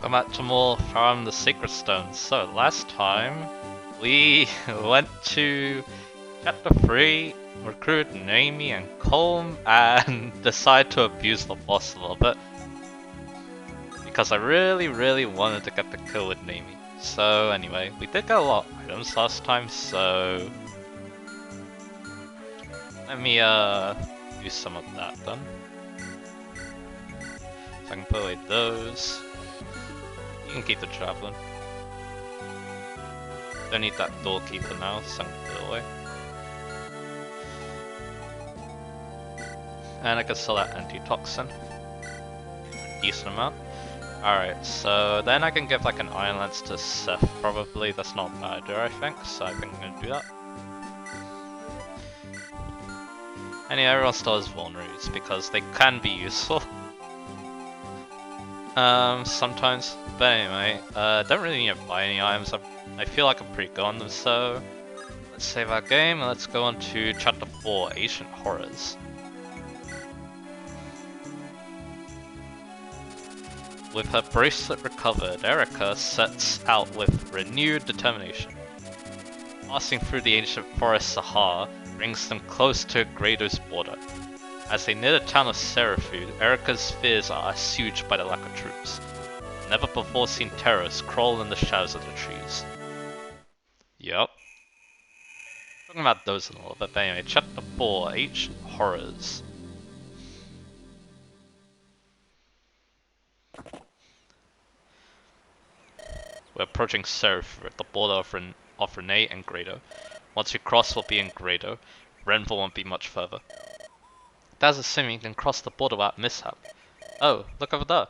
welcome back to more from the Secret Stones. So last time we went to Chapter 3, recruit Naomi and Colm, and decide to abuse the boss a little bit. Because I really wanted to get the kill with Naomi. So anyway, we did get a lot of items last time, so let me do some of that then. So I can put away those. You can keep the javelin. Don't need that doorkeeper now, so I can put it away. And I can sell that antitoxin. A decent amount. Alright, so then I can give like an iron lance to Seth probably. That's not a bad idea, I think, so I think I'm gonna do that. And yeah, everyone still has vulneraries because they can be useful. Sometimes. But anyway, don't really need to buy any items. I feel like I'm pretty good on them, so let's save our game and let's go on to Chapter 4, Ancient Horrors. With her bracelet recovered, Erika sets out with renewed determination. Passing through the ancient forest Sahar brings them close to Grado's border. As they near the town of Seraphud, Erika's fears are assuaged by the lack of troops. Never before seen terrors crawl in the shadows of the trees. Yup. Talking about those in a little bit, but anyway, Chapter 4, Ancient Horrors. We're approaching Seraphud at the border of Renee and Grado. Once you cross, we'll be in Grado. Renville won't be much further. That's assuming you can cross the border without mishap. Oh, look over there.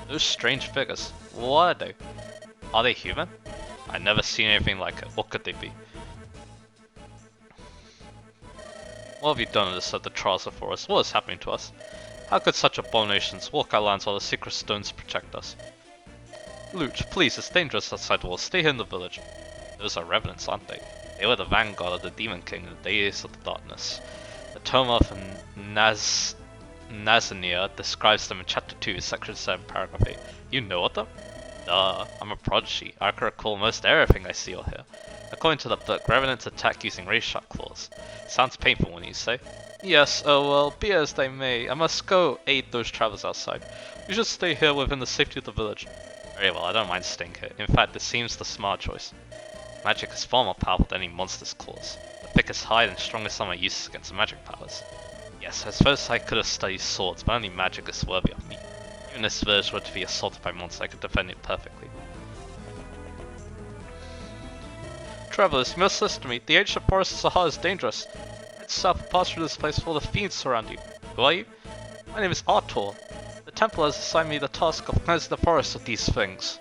Those strange figures. What are they? Are they human? I've never seen anything like it. What could they be? What have you done to set the trials before us? What is happening to us? How could such abominations walk our lands while the secret stones protect us? Luch, please, it's dangerous outside the walls. Stay here in the village. Those are revenants, aren't they? They were the vanguard of the Demon King in the days of the darkness. The tome of Nazania describes them in Chapter 2, Section 7, Paragraph 8. You know of them? Duh, I'm a prodigy. I can recall most everything I see or hear. According to the book, revenants attack using razor-sharp claws. Sounds painful when you say. Yes, oh well, be as they may. I must go aid those travelers outside. You should stay here within the safety of the village. Very well, I don't mind staying here. In fact, this seems the smart choice. Magic is far more powerful than any monster's claws. The thickest hide and strongest armor uses against magic powers. Yes, I suppose I could have studied swords, but only magic is worthy of me. Even if this village were to be assaulted by monsters, I could defend it perfectly. Travelers, you must listen to me. The ancient forest of Sahar is dangerous. Head south, pass through this place full of fiends surround you. Who are you? My name is Artur. The temple has assigned me the task of cleansing the forest of these things.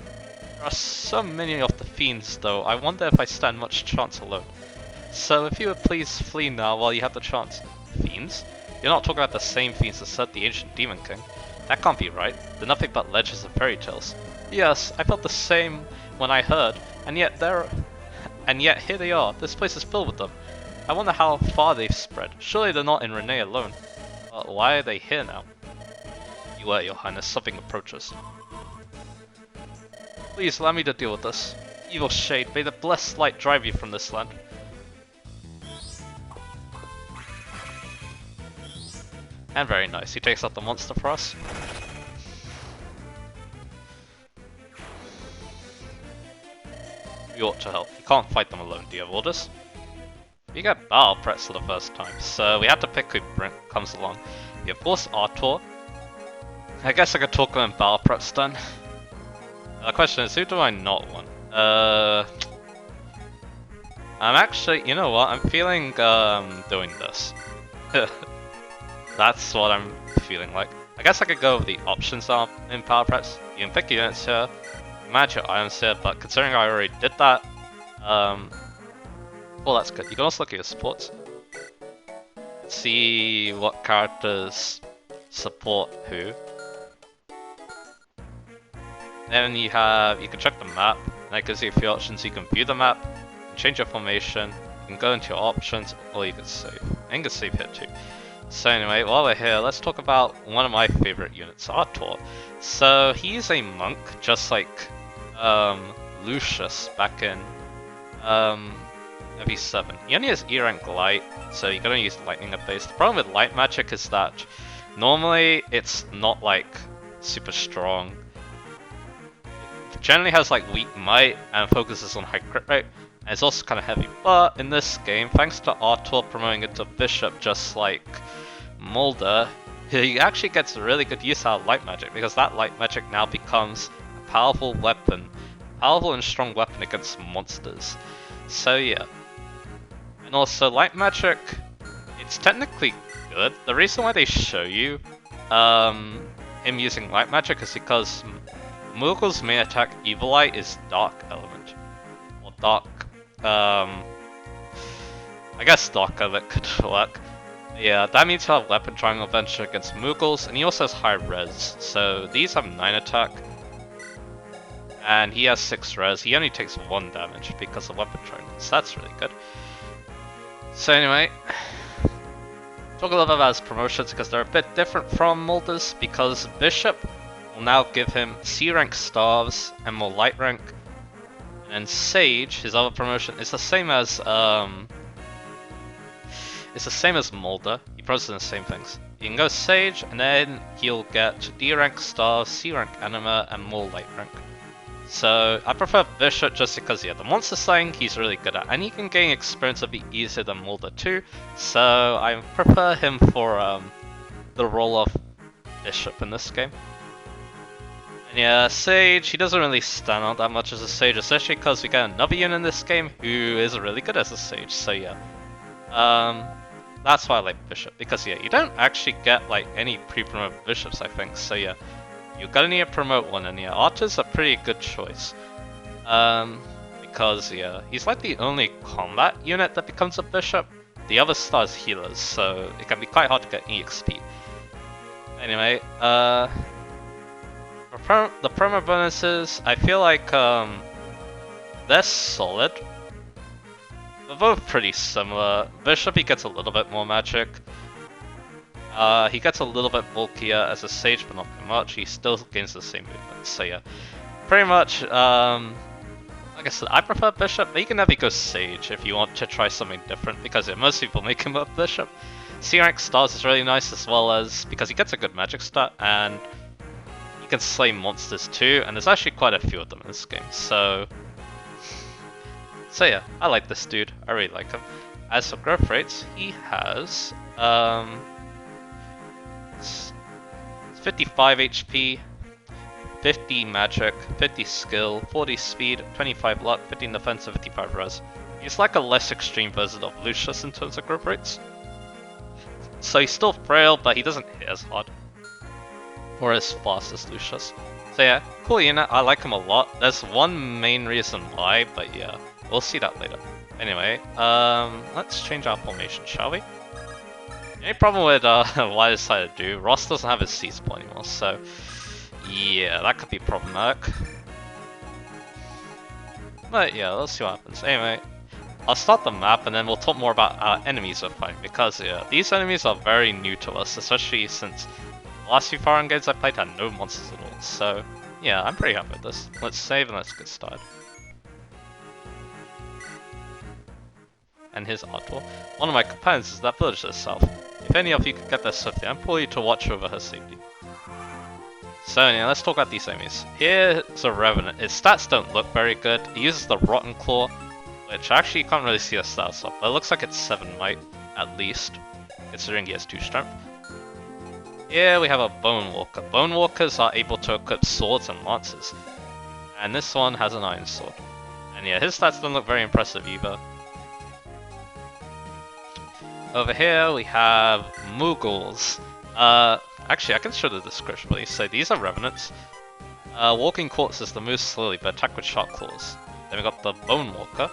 There are so many of the fiends, though, I wonder if I stand much chance alone. So if you would please flee now while you have the chance. Fiends? You're not talking about the same fiends that served the ancient Demon King. That can't be right. They're nothing but legends and fairy tales. Yes, I felt the same when I heard, and yet here they are. This place is filled with them. I wonder how far they've spread. Surely they're not in Renee alone. Why are they here now? Beware, Your Highness, something approaches. Please allow me to deal with this. Evil shade, may the blessed light drive you from this land. And very nice, he takes out the monster for us. We ought to help. You can't fight them alone, do you have orders? We got battle preps for the first time, so we have to pick who comes along. We have of course Artur. I guess I could talk on battle preps then. The question is, who do I not want? I'm actually, you know what, I'm feeling doing this. That's what I'm feeling like. I guess I could go with the options in power preps. You can pick your units here, manage your items here, but considering I already did that, well, that's good. You can also look at your supports. See what characters support who. Then you can check the map, and that gives you a few options. You can view the map, you can change your formation, you can go into your options, or you can save. And you can save here too. So anyway, while we're here, let's talk about one of my favorite units, Artur. So he's a monk, just like Lucius back in FE7. He only has E rank light, so you gotta use lightning at base. The problem with light magic is that normally it's not like super strong. It generally has like weak might and focuses on high crit rate. And it's also kind of heavy, but in this game, thanks to Artur promoting it to Bishop just like Mulder, he actually gets really good use out of light magic because that light magic now becomes a powerful weapon, powerful and strong weapon against monsters. So yeah. And also light magic, it's technically good. The reason why they show you him using light magic is because Mughul's main attack, Evil Eye, is Dark Element. Or Dark, I guess Dark Element could work. Yeah, that means he'll have Weapon Triangle Venture against Mughals, and he also has high res. So these have 9 attack, and he has 6 res. He only takes 1 damage because of Weapon Triangle, so that's really good. So anyway, talk a little bit about his promotions because they're a bit different from Mulder's, because Bishop will now give him C rank staves and more light rank, and Sage, his other promotion, is the same as Mulder. He processes the same things. You can go Sage, and then he'll get D rank staff, C rank anima, and more light rank. So I prefer Bishop just because, yeah, the monster slaying he's really good at, and he can gain experience a bit easier than Mulder too. So I prefer him for the role of Bishop in this game. And yeah, Sage, he doesn't really stand out that much as a Sage, especially because we get another unit in this game who is really good as a Sage. So yeah. That's why I like Bishop, because yeah, you don't actually get like any pre-promoted Bishops, I think, so yeah, you're gonna need to promote one, and yeah, Artur's a pretty good choice. Because yeah, he's like the only combat unit that becomes a Bishop. The other stars healers, so it can be quite hard to get EXP. Anyway, the promo bonuses, I feel like they're solid. They're both pretty similar. Bishop, he gets a little bit more magic. He gets a little bit bulkier as a Sage, but not too much. He still gains the same movement. So yeah, pretty much, like I said, I prefer Bishop, but you can never go Sage if you want to try something different, because yeah, most people make him a Bishop. C rank stars is really nice, as well as because he gets a good magic stat, and he can slay monsters too, and there's actually quite a few of them in this game. So yeah, I like this dude. I really like him. As for growth rates, he has 55 HP, 50 magic, 50 skill, 40 speed, 25 luck, 15 defense, and 55 res. He's like a less extreme version of Lucius in terms of growth rates. So he's still frail, but he doesn't hit as hard or as fast as Lucius. So yeah, cool unit. I like him a lot. There's one main reason why, but yeah, we'll see that later. Anyway, let's change our formation, shall we? The only problem with what I decided to do, Ross doesn't have his C-spot anymore, so yeah, that could be problematic. But yeah, let's see what happens. Anyway, I'll start the map and then we'll talk more about our enemies we're fighting, because yeah, these enemies are very new to us, especially since the last few Fire games I played had no monsters at all. So yeah, I'm pretty happy with this. Let's save and let's get started. And here's Artur. One of my companions is that village itself. If any of you could get there swiftly, I implore you to watch over her safety. So yeah, let's talk about these enemies. Here's a Revenant. His stats don't look very good. He uses the Rotten Claw, which actually you can't really see a stats up, but it looks like it's 7 might, at least, considering he has 2 strength. Here we have a Bone Walker. Bone Walkers are able to equip swords and lances, and this one has an iron sword. And yeah, his stats don't look very impressive either. Over here we have Mughals. Actually, I can show the description, please. So these are Revenants. Walking corpses that move slowly but attack with sharp claws. Then we got the Bone Walker.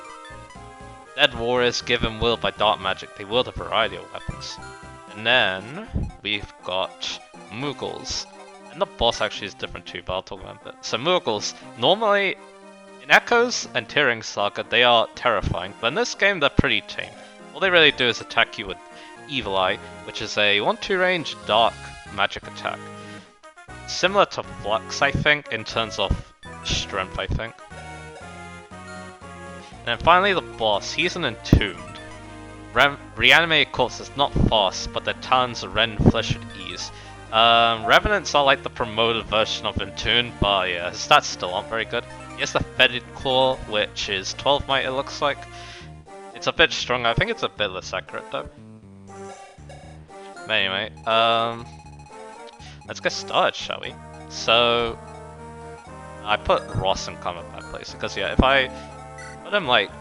Dead warriors given will by dark magic. They wield a variety of weapons. And then we've got Mughals. And the boss actually is different too, but I'll talk about that. So Mughals, normally in Echoes and Tearing Saga, they are terrifying, but in this game they're pretty tame. All they really do is attack you with Evil Eye, which is a 1-2 range dark magic attack. Similar to Flux, I think, in terms of strength, I think. And then finally the boss, he's an Entombed. Reanimated corpse is not fast, but their talons rend flesh at ease. Revenants are like the promoted version of Entombed, but yeah, his stats still aren't very good. He has the Fetid Claw, which is 12 might it looks like. It's a bit stronger, I think it's a bit less accurate though. But anyway, let's get started, shall we? So, I put Ross in kind of a bad place, because yeah, if I put him like...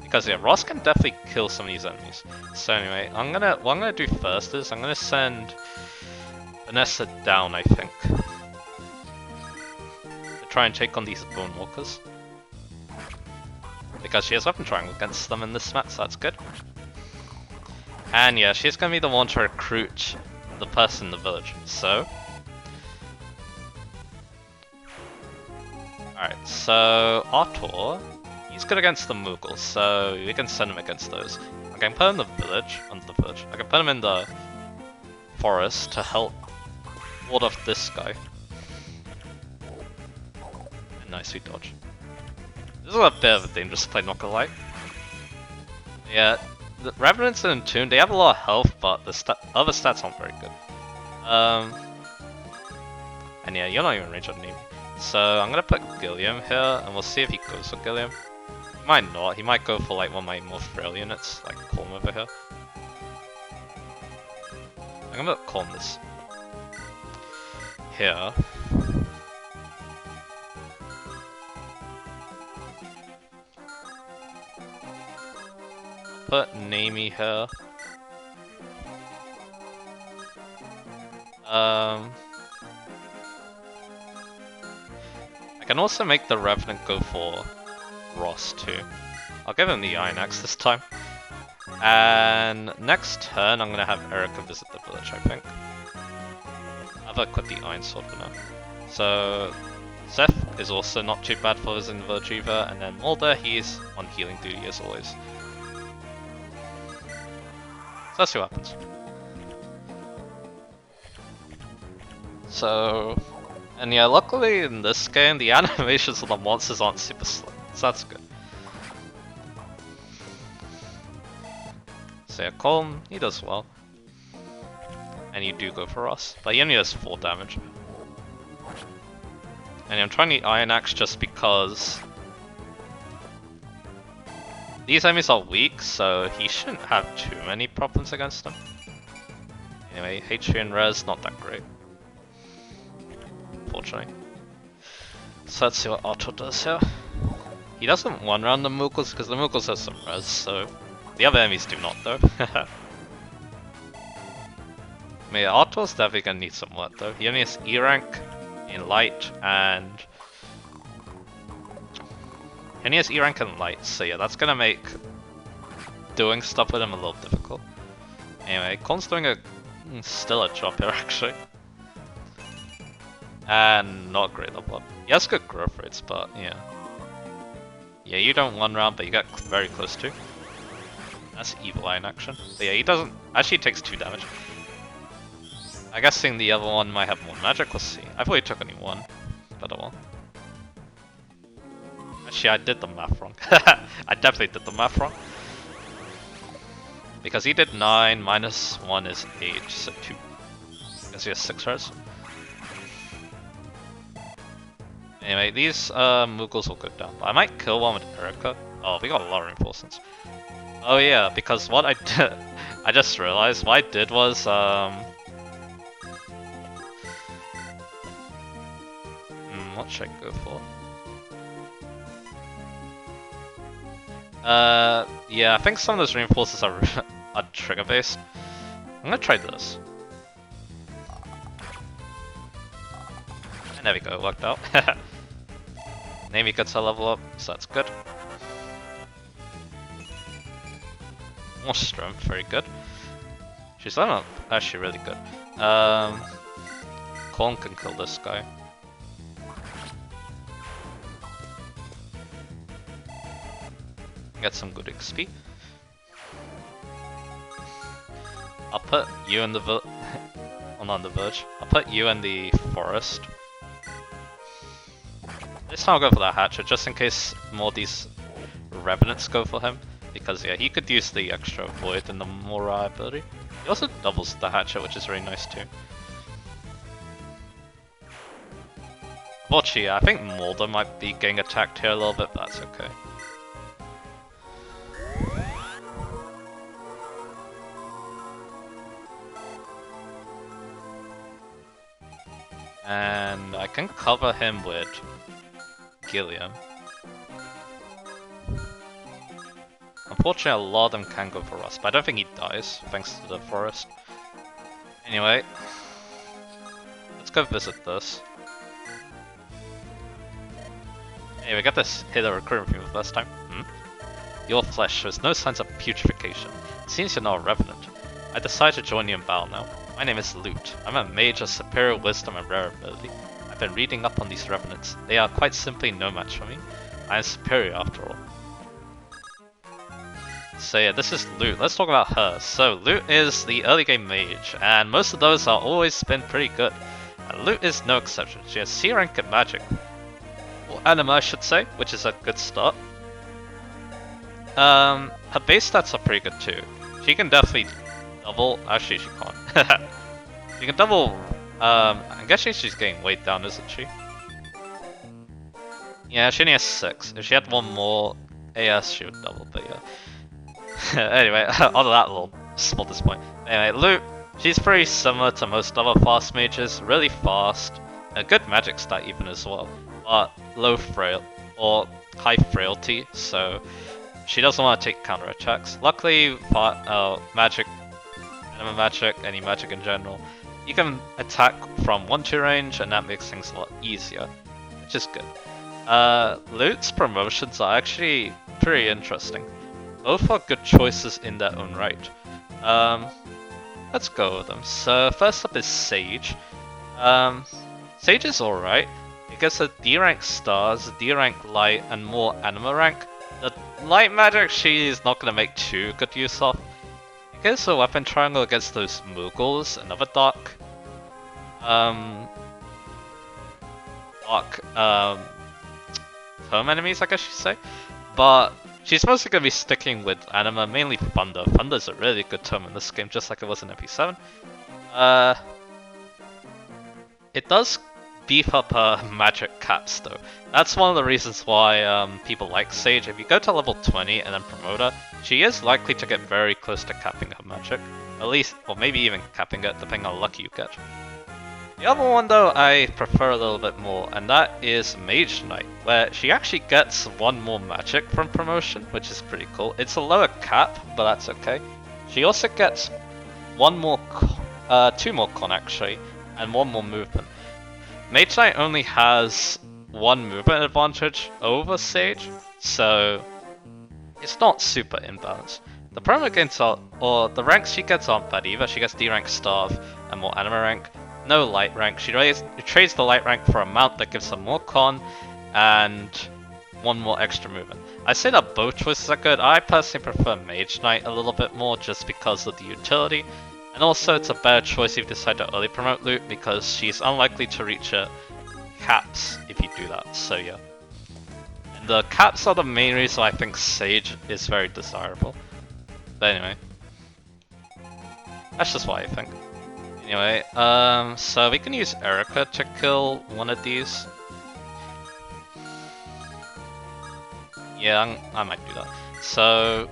Because yeah, Ross can definitely kill some of these enemies. So anyway, what I'm gonna do first is I'm gonna send Vanessa down, I think, to try and take on these Bone Walkers. Because she has Weapon Triangle against them in this match, so that's good. And yeah, she's gonna be the one to recruit the person in the village, so... Alright, so Artur, he's good against the Mughals, so we can send him against those. I can put him in the village, I can put him in the forest to help ward off this guy. And nicely dodge. This is a bit of a dangerous play, not gonna lie. Yeah, the Revenants and Entombed, they have a lot of health, but the other stats aren't very good. And yeah, you're not even range on me. So I'm gonna put Gilliam here, and we'll see if he goes for Gilliam. He might not, he might go for like one of my more frail units, like Calm over here. I'm gonna put Calm this here. Put Namie here. I can also make the Revenant go for Ross too. I'll give him the Iron Axe this time. And next turn I'm gonna have Erika visit the village, I think. I've equipped the Iron Sword for now. So Seth is also not too bad for visiting the village either, and then Mulder, he's on healing duty as always. So let's see what happens. So, and yeah, luckily in this game, the animations of the monsters aren't super slow, so that's good. So yeah, Colm, he does well. And you do go for Ross, but he only does 4 damage. And I'm trying the Iron Axe just because these enemies are weak, so he shouldn't have too many problems against them. Anyway, HP and res, not that great. Unfortunately. So let's see what Artur does here. He doesn't one round the Mughals because the Mughals have some res, so the other enemies do not though. I mean, Artur's definitely gonna need some work though. He only has E rank in light and he has E rank in light, so yeah, that's gonna make doing stuff with him a little difficult. Anyway, Con's doing a stellar job here actually. And not great level up. He has good growth rates, but yeah. Yeah, you don't one round, but you get very close to. That's Evil Eye in action. But yeah, he doesn't. Actually, he takes 2 damage. I guess seeing the other one might have more magic. Let's see. I thought he took only 1, but oh well. Actually, I did the math wrong. I definitely did the math wrong. Because he did 9 minus 1 is 8, so 2. Because he has 6 res. Anyway, these Mughals will go down, but I might kill one with Erika. Oh, we got a lot of reinforcements. Oh yeah, because what I did, I just realized what I did was what should I go for? Yeah, I think some of those reinforcements are trigger based. I'm gonna try this. And there we go, it worked out. Namie gets her level up, so that's good. More strength, very good. She's not actually really good. Corn can kill this guy. Get some good XP. I'll put you in the well, not in the village. I'll put you in the forest. This time I'll go for that hatchet, just in case more of these revenants go for him. Because yeah, he could use the extra void and the more ability. He also doubles the hatchet, which is very nice too. Unfortunately, I think Mulder might be getting attacked here a little bit, but that's okay. And I can cover him with Gilliam. Unfortunately, a lot of them can go for Rust, but I don't think he dies, thanks to the forest. Anyway, let's go visit this. Hey, we got this hit a recruitment from the first time. Your flesh shows no signs of putrefaction. It seems you're not a revenant. I decided to join you in battle now. My name is Lute. I'm a mage of superior wisdom and rare ability. I've been reading up on these revenants. They are quite simply no match for me. I am superior after all. So yeah, this is Lute. Let's talk about her. So Lute is the early game mage, and most of those are always been pretty good. And Lute is no exception. She has C rank in magic. Or anima, I should say, which is a good start. Her base stats are pretty good too. She can definitely double. Actually, she can't. She can double. I'm guessing she's getting weight down, isn't she? Yeah, she only has 6. If she had one more AS, she would double. But yeah. Anyway, on that little small disappointment. Anyway, Lute, she's pretty similar to most other fast mages. Really fast, a good magic stat even as well, but low frail or high frailty. So she doesn't want to take counter attacks. Luckily, magic, anima magic, any magic in general, you can attack from 1-2 range, and that makes things a lot easier, which is good. Lute's promotions are actually pretty interesting. Both are good choices in their own right. Let's go with them. So first up is Sage. Sage is alright. It gets a D rank stars, D rank light, and more anima rank. The light magic she is not going to make too good use of. It gets a weapon triangle against those Mughals and other dark home enemies, I guess you say. But she's mostly going to be sticking with anima, mainly Thunder. Thunder's a really good term in this game, just like it was in MP7. It does beef up her magic caps though. That's one of the reasons why people like Sage. If you go to level 20 and then promote her, she is likely to get very close to capping her magic. At least, or maybe even capping it, depending on how lucky you get. The other one though, I prefer a little bit more, and that is Mage Knight, where she actually gets one more magic from promotion, which is pretty cool. It's a lower cap, but that's okay. She also gets one more, 2 more con actually, and 1 more movement. Mage Knight only has 1 movement advantage over Sage, so it's not super imbalanced. The problem against her, or the ranks she gets aren't bad either. She gets D rank Starve and more anima rank. No light rank. She trades the light rank for a mount that gives her more con and 1 more extra movement. I say that both choices are good. I personally prefer Mage Knight a little bit more just because of the utility. And also it's a better choice if you decide to early promote Lute because she's unlikely to reach her caps if you do that, so yeah. And the caps are the main reason I think Sage is very desirable. But anyway, that's just what I think. Anyway, so we can use Erika to kill one of these. Yeah, I might do that. So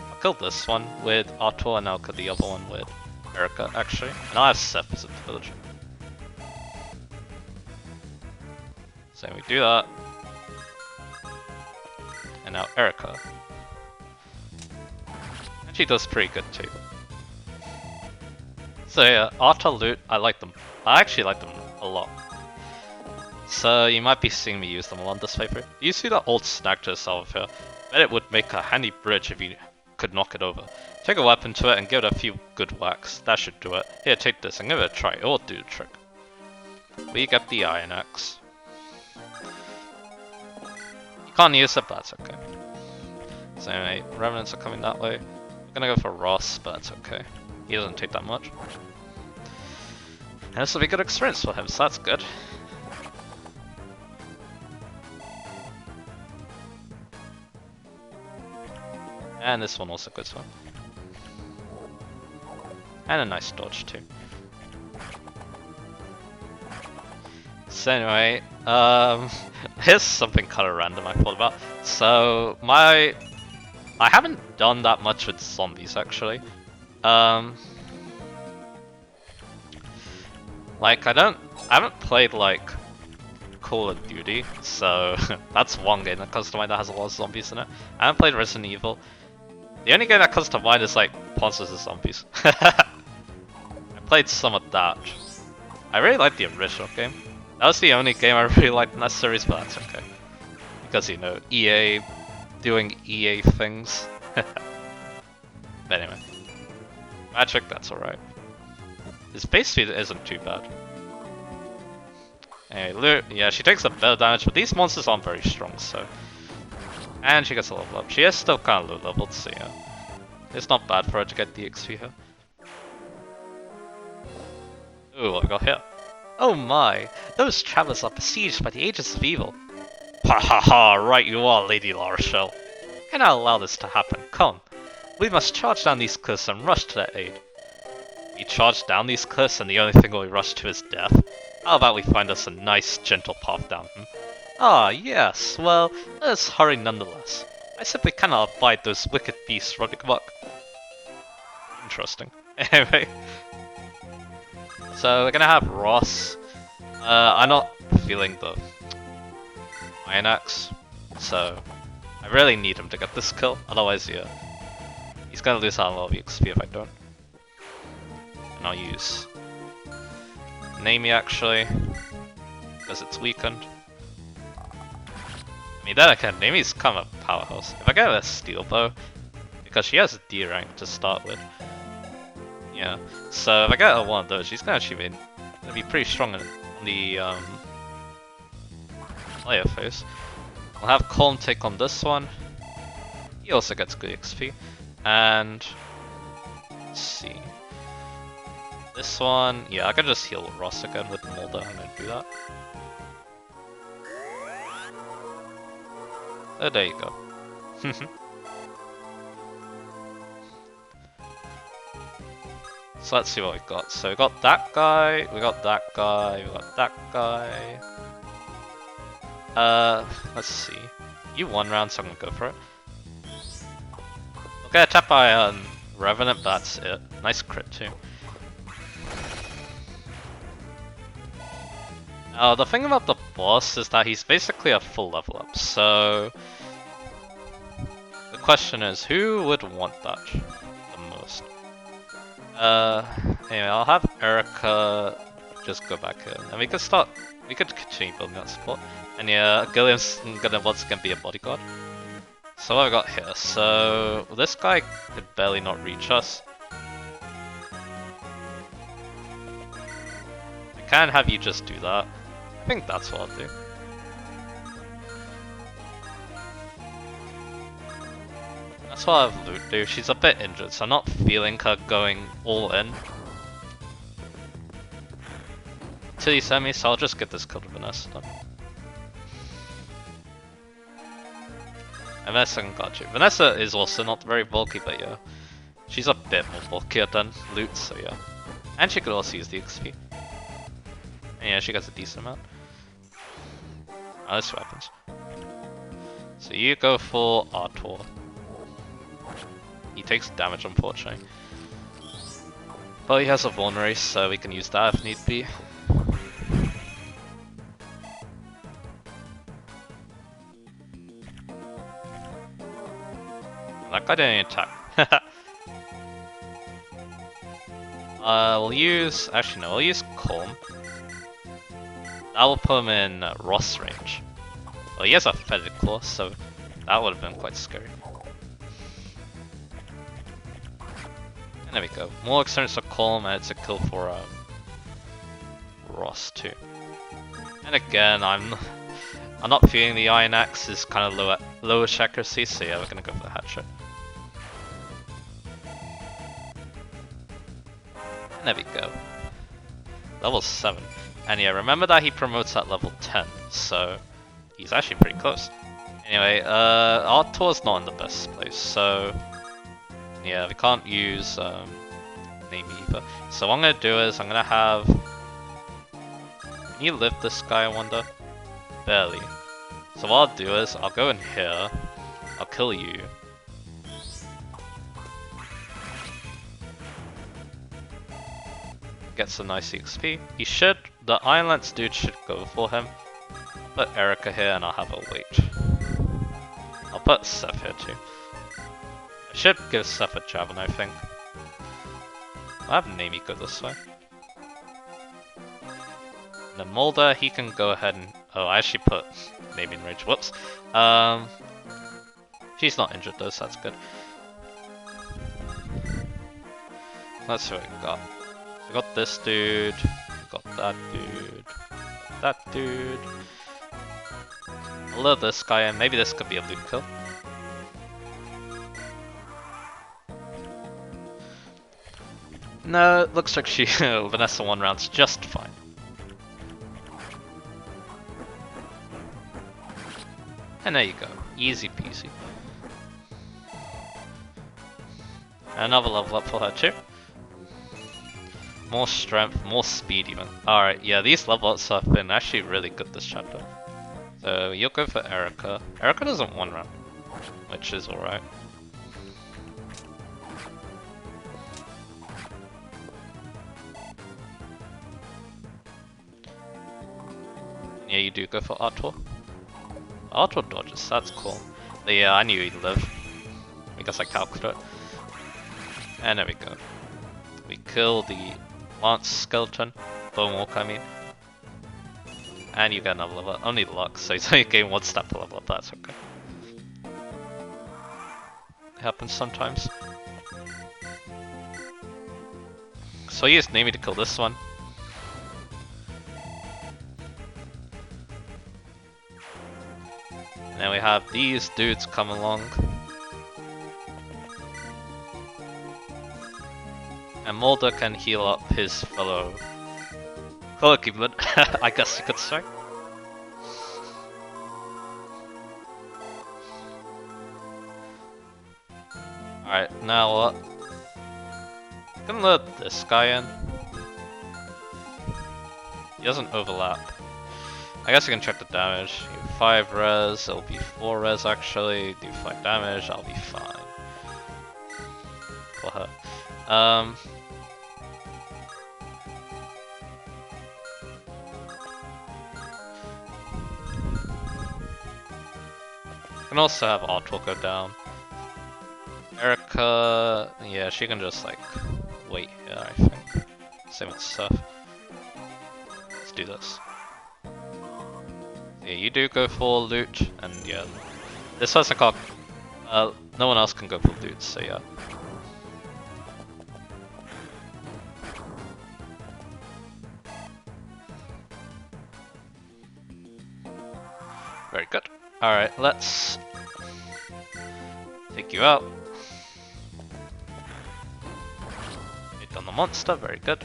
I'll kill this one with Arthur, and I'll kill the other one with Erika, actually. And I'll have Seth visit the village. So we do that. And now Erika. And she does pretty good too. So yeah, Arthur, Lute, I like them. I actually like them a lot. So you might be seeing me use them a lot this playthrough. You see that old snack to yourself here? Bet it would make a handy bridge if you could knock it over. Take a weapon to it and give it a few good whacks. That should do it. Here, take this and give it a try. It will do the trick. We get the Iron Axe. You can't use it, but that's okay. So anyway, Revenants are coming that way. We're gonna go for Ross, but that's okay. He doesn't take that much. And this will be good experience for him, so that's good. And this one also goes well. And a nice dodge too. So anyway, here's something kind of random I thought about. So I haven't done that much with zombies actually. Like I haven't played like Call of Duty, so that's one game that comes to mind that has a lot of zombies in it. I haven't played Resident Evil. The only game that comes to mind is like Plants vs Zombies. I played some of that. I really liked the original game. That was the only game I really liked in that series, but that's okay. Because, you know, EA doing EA things. But anyway. Magic, that's alright. His base speed isn't too bad. Anyway, yeah, she takes a bit of damage, but these monsters aren't very strong, so... And she gets a level up. She is still kind of low leveled, so yeah. It's not bad for her to get the XP here. Ooh, what we got here? Oh my! Those travelers are besieged by the Agents of Evil. Ha ha ha! Right you are, Lady Lara Shell. Cannot allow this to happen. Come. We must charge down these cliffs and rush to their aid. We charge down these cliffs and the only thing we rush to is death? How about we find us a nice, gentle path down them? Ah, yes. Well, let us hurry nonetheless. I simply cannot abide those wicked beasts running amok. Interesting. Anyway. So we're gonna have Ross. I'm not feeling the Iron Axe, so I really need him to get this kill. Otherwise, yeah, he's gonna lose out a lot of XP if I don't. And I'll use Nami actually, because it's weakened. I mean, then again, Nami's kind of a powerhouse. If I get a steel bow, because she has a D rank to start with. Yeah, so if I get one of those, she's gonna actually be pretty strong on the player phase. I'll have Colm take on this one. He also gets good XP. And let's see. This one, yeah, I can just heal Ross again with Mulder. I'm gonna do that. Oh, there you go. So let's see what we got. So we got that guy, we got that guy, we got that guy. Let's see. You won round, so I'm gonna go for it. Okay, attack by Revenant, but that's it. Nice crit too. Now the thing about the boss is that he's basically a full level up, so the question is, who would want that the most? Anyway, I'll have Erika just go back in, and we could continue building that support. And yeah, Gilliam's gonna once again be a bodyguard. So what have I got here? So this guy could barely not reach us. I can have you just do that. I think that's what I'll do. That's what I'll have Loot do. She's a bit injured, so I'm not feeling her going all in. Till you send me, so I'll just get this killed with Vanessa done. And Vanessa can guard you. Vanessa is also not very bulky, but yeah. She's a bit more bulkier than Loot, so yeah. And she could also use the XP. And yeah, she gets a decent amount. Oh, this weapons. So you go for Artur. He takes damage, unfortunately. But he has a vulnerary, so we can use that if need be. That guy didn't attack. We'll use... Actually no, we'll use Colm. That will put him in Ross range. Well, he has a Fetid Claw, so that would have been quite scary. And there we go. More experience for Colm, and it's a kill for Ross too. And again, I'm not feeling the Iron Axe is kind of lowish accuracy, so yeah, we're gonna go for the hatchet. There we go. Level 7. And yeah, remember that he promotes at level 10, so he's actually pretty close. Anyway, our tour's not in the best place, so yeah, we can't use name either. So what I'm gonna do is I'm gonna have. Can you lift this guy, I wonder? Barely. So what I'll do is I'll go in here. I'll kill you. Get some nice XP. He should. The Iron Lance dude should go for him. Put Erika here and I'll have her wait. I'll put Seth here too. I should give Seth a javelin, I think. I'll have Nami go this way. And then Mulder, he can go ahead and... Oh, I actually put Nami in range. Whoops. She's not injured though, so that's good. Let's see what we got. We got this dude. We got that dude. That dude. I'll lure this guy in. Maybe this could be a loot kill. No, it looks like she Vanessa won rounds just fine. And there you go. Easy peasy. Another level up for her too. More strength, more speed even. Alright, yeah, these level ups have been actually really good this chapter. So you'll go for Erika. Erika doesn't one round, which is alright. Yeah, you do go for Arthur. Arthur dodges, that's cool. But yeah, I knew he'd live. I guess I calculated it. And there we go. We kill the Lance Skeleton, Bone Walker I mean. And you get another level up. Only luck, so you only gain one step per level up, that's okay. It happens sometimes. So I used Nami to kill this one. And then we have these dudes come along. And Mulder can heal up his fellow equipment, I guess you could say. Alright, now what? I'm gonna let this guy in. He doesn't overlap. I guess you can check the damage. You have 5 res, it'll be 4 res actually. Do 5 damage, I'll be fine. For her. Can also have Arthur go down. Erika, yeah, she can just like wait here, I think. Same with Seth. Let's do this. Yeah, you do go for loot, and yeah, this person can't. No one else can go for loot, so yeah. Very good. Alright, let's take you out. Hit on the monster, very good.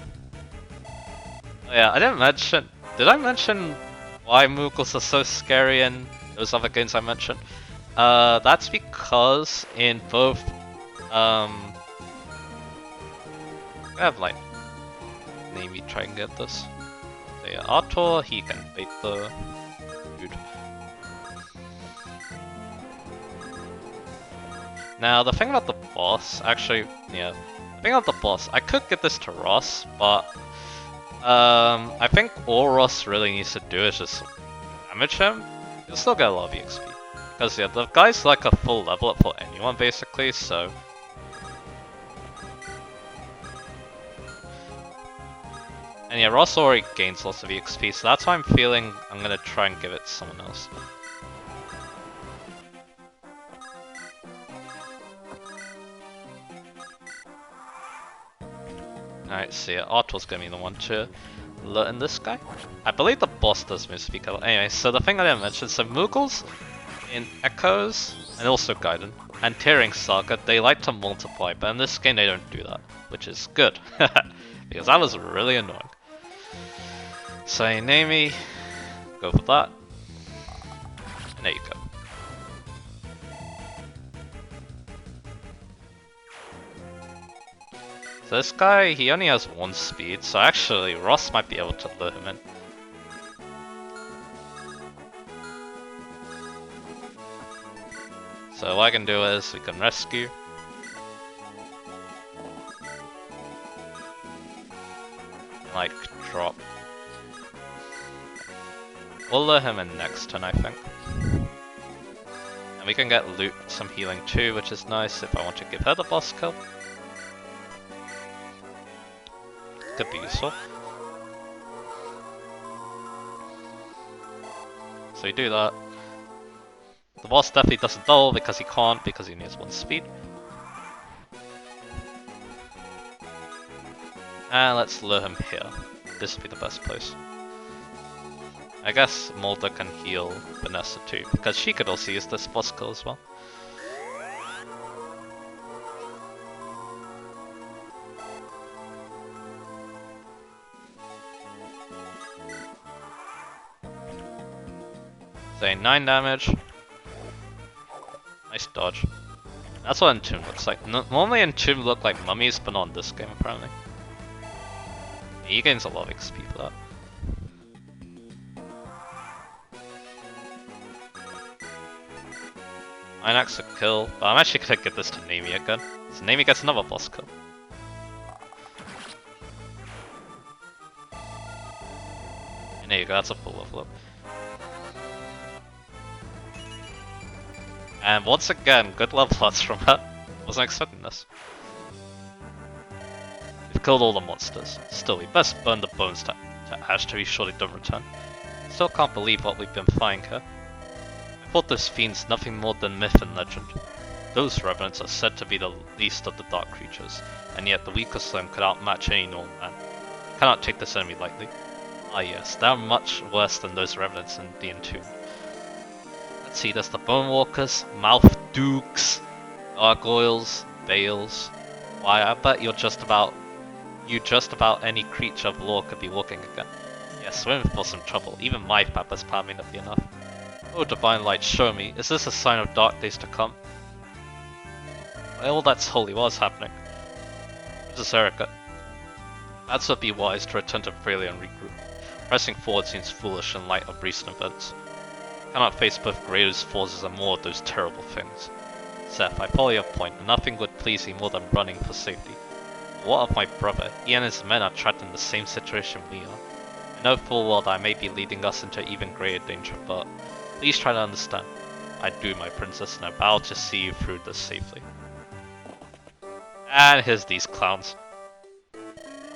Oh yeah, I didn't mention... Did I mention why Moogles are so scary in those other games I mentioned? That's because in both... I have like... Maybe try and get this. So yeah, Arthur, he can bait the dude. Now, the thing about the boss, actually, yeah, the thing about the boss, I could get this to Ross, but I think all Ross really needs to do is just damage him. He'll still get a lot of EXP. Because, yeah, the guy's like a full level up for anyone, basically, so... And yeah, Ross already gains lots of EXP, so that's why I'm feeling I'm gonna try and give it to someone else. Alright, so yeah, Arthur's gonna be the one to learn this guy. I believe the boss does move speak. Anyway, so the thing I didn't mention, so Moogles in Echoes, and also Gaiden, and Tearing Saga, they like to multiply, but in this game they don't do that, which is good. because that was really annoying. So Naomi, go for that. And there you go. So this guy, he only has 1 speed, so actually Ross might be able to lure him in. So what I can do is we can rescue. Like, drop. We'll lure him in next turn, I think. And we can get loot, some healing too, which is nice if I want to give her the boss kill. Could be useful. So you do that. The boss definitely doesn't double because he can't, because he needs 1 speed. And let's lure him here. This would be the best place. I guess Mulder can heal Vanessa too, because she could also use this boss kill as well. Say 9 damage. Nice dodge. That's what Entomb looks like. Normally Entomb look like mummies, but not in this game apparently. He gains a lot of XP for that. Minax a kill, but I'm actually gonna give this to Naomi again. So Naomi gets another boss kill. And there you go, that's a full level up. And once again, good level ups from her. Wasn't expecting this. We've killed all the monsters. Still, we best burn the bones to ash till we surely don't return. Still can't believe what we've been fighting here. I thought those fiends nothing more than myth and legend. Those revenants are said to be the least of the dark creatures, and yet the weakest of them could outmatch any normal man. I cannot take this enemy lightly. Ah yes, they are much worse than those revenants in the Entomb. Let's see, there's the Bone Walkers, Mouth Dukes, Gargoyles, Bales. Why, I bet just about any creature of lore could be walking again. Yes, we're in for some trouble. Even my Papa's power may not be enough. Oh, divine light, show me. Is this a sign of dark days to come? Well, that's holy. What is happening? This is Erika. Perhaps it would be wise to return to Frelia and regroup. Pressing forward seems foolish in light of recent events. I cannot face both Greater's forces and more of those terrible things. Seth, I follow your point, and nothing would please me more than running for safety. But what of my brother? He and his men are trapped in the same situation we are. I know full well that I may be leading us into even greater danger, but please try to understand. I do, my princess, and I vow to see you through this safely. And here's these clowns.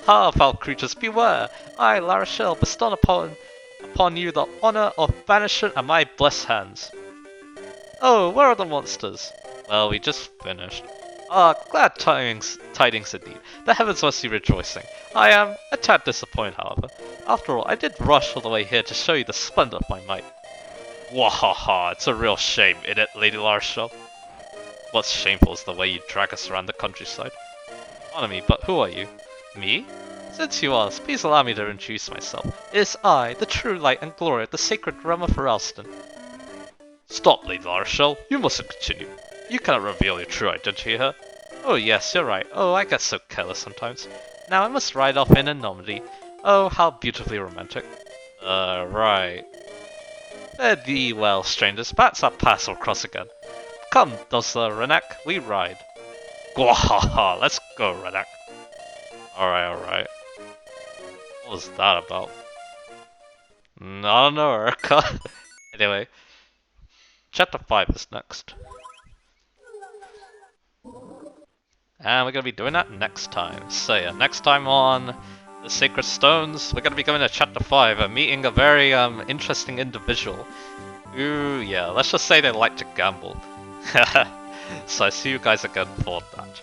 Ha, foul creatures, beware! I, Lara, shall bestow upon you the honor of banishment at my blessed hands. Oh, where are the monsters? Well, we just finished. Ah, glad tidings indeed. The heavens must be rejoicing. I am a tad disappointed, however. After all, I did rush all the way here to show you the splendor of my might. Wahaha, it's a real shame, isn't it, Lady Larshall? What's shameful is the way you drag us around the countryside. Pardon me, but who are you? Me? Since you ask, please allow me to introduce myself. It is I, the true light and glory of the sacred realm of Ralston. Stop, Lady Larshall. You mustn't continue. You cannot reveal your true identity here. Oh yes, you're right. Oh, I get so careless sometimes. Now I must ride off in a Normandy. Oh, how beautifully romantic. Right. Fare thee well, strangers. Perhaps our paths will cross again. Come, Dosla Renak, we ride. Gwahaha, let's go, Renak. Alright. What was that about? I don't know, Erika. Anyway, chapter 5 is next. And we're going to be doing that next time. So yeah, next time on the Sacred Stones, we're going to be going to chapter 5 and meeting a very interesting individual. Ooh, yeah, let's just say they like to gamble. So I see you guys again for that.